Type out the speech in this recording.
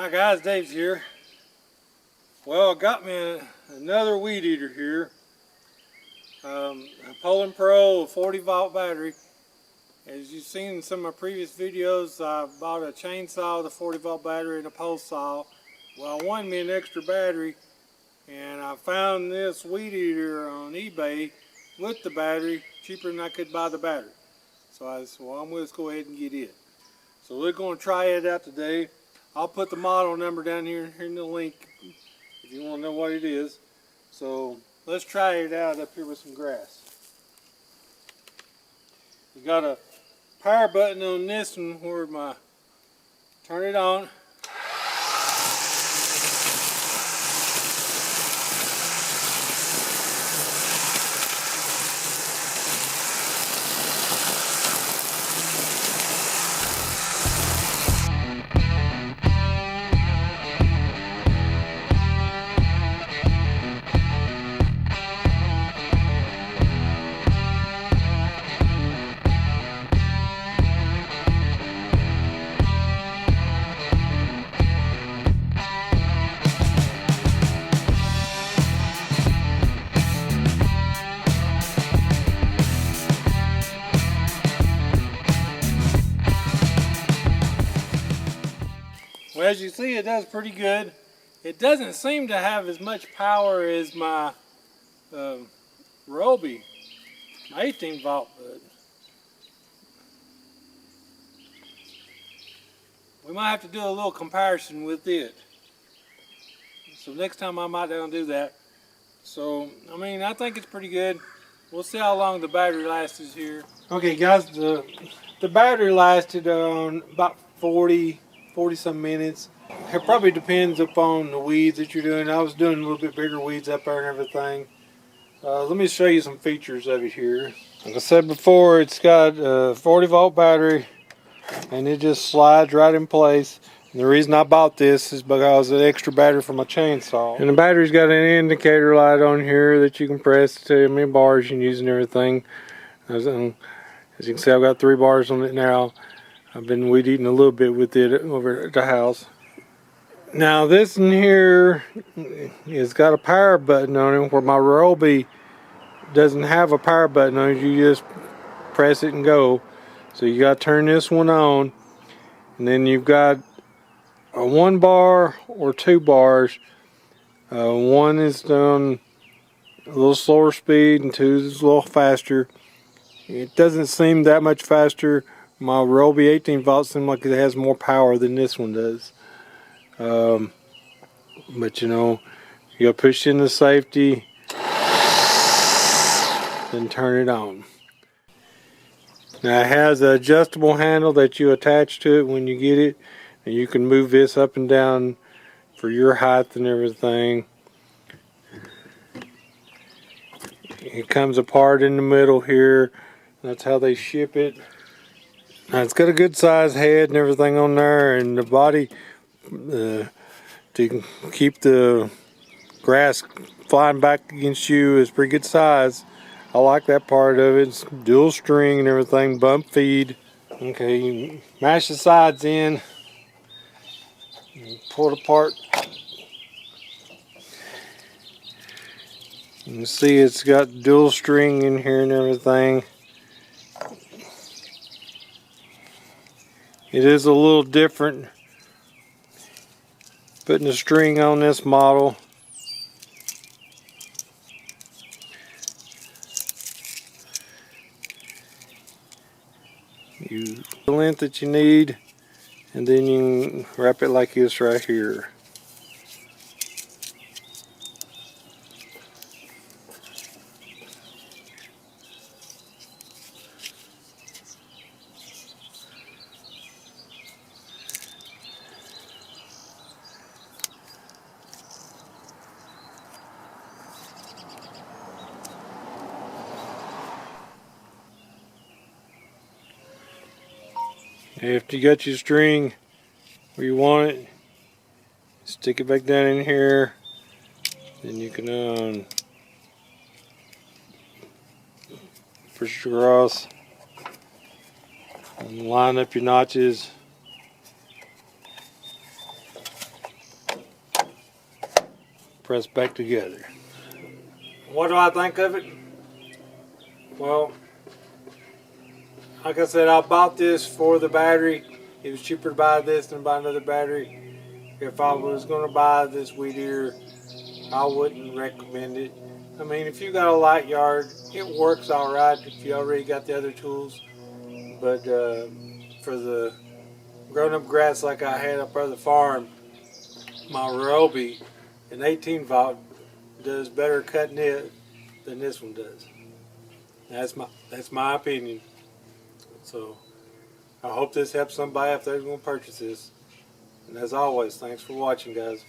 Hi guys, Dave's here. Well, I got me another weed eater here. A Poulan Pro 40-volt battery. As you've seen in some of my previous videos, I bought a chainsaw with a 40-volt battery and a pole saw. Well, I wanted me an extra battery, and I found this weed eater on eBay with the battery, cheaper than I could buy the battery. So I said, well, I'm going to go ahead and get it. So we're going to try it out today. I'll put the model number down here in the link if you want to know what it is. So let's try it out up here with some grass. You got a power button on this one where turn it on. Well, as you see, it does pretty good. It doesn't seem to have as much power as my Ryobi, my 18 volt, but we might have to do a little comparison with it. So next time I might do that. So, I mean, I think it's pretty good. We'll see how long the battery lasts here. Okay guys, the battery lasted on about 40 some minutes. It probably depends upon the weeds that you're doing. I was doing a little bit bigger weeds up there and everything. Let me show you some features of it here. Like I said before, it's got a 40-volt battery and it just slides right in place. And the reason I bought this is because of the extra battery for my chainsaw. And the battery's got an indicator light on here that you can press to tell you how many bars you can use and everything. As you can see, I've got 3 bars on it now. I've been weed eating a little bit with it over at the house. Now this in here has got a power button on it where my Ryobi doesn't have a power button on it. You just press it and go. So you got to turn this one on, and then you've got a 1 bar or 2 bars. One is done a little slower speed and 2 is a little faster. It doesn't seem that much faster. My Ryobi 18 volts seems like it has more power than this one does. But you know, you gotta push in the safety, then turn it on. Now it has an adjustable handle that you attach to it when you get it, and you can move this up and down for your height and everything. It comes apart in the middle here. That's how they ship it. Now it's got a good size head and everything on there, and the body to keep the grass flying back against you is pretty good size. I like that part of it. It's dual string and everything, bump feed. Okay, you mash the sides in, pull it apart. You can see it's got dual string in here and everything. It is a little different putting the string on this model. You the length that you need, and then you can wrap it like this right here. After you got your string where you want it, stick it back down in here. Then you can push it across and line up your notches. pressed back together. What do I think of it? Well, like I said, I bought this for the battery. It was cheaper to buy this than buy another battery. If I was going to buy this weed eater, I wouldn't recommend it. I mean, if you got a light yard, it works alright if you already got the other tools. But for the grown-up grass like I had up by the farm, my Ryobi, an 18-volt, does better cutting it than this one does. That's my opinion. So I hope this helps somebody if they're going to purchase this. And as always, thanks for watching, guys.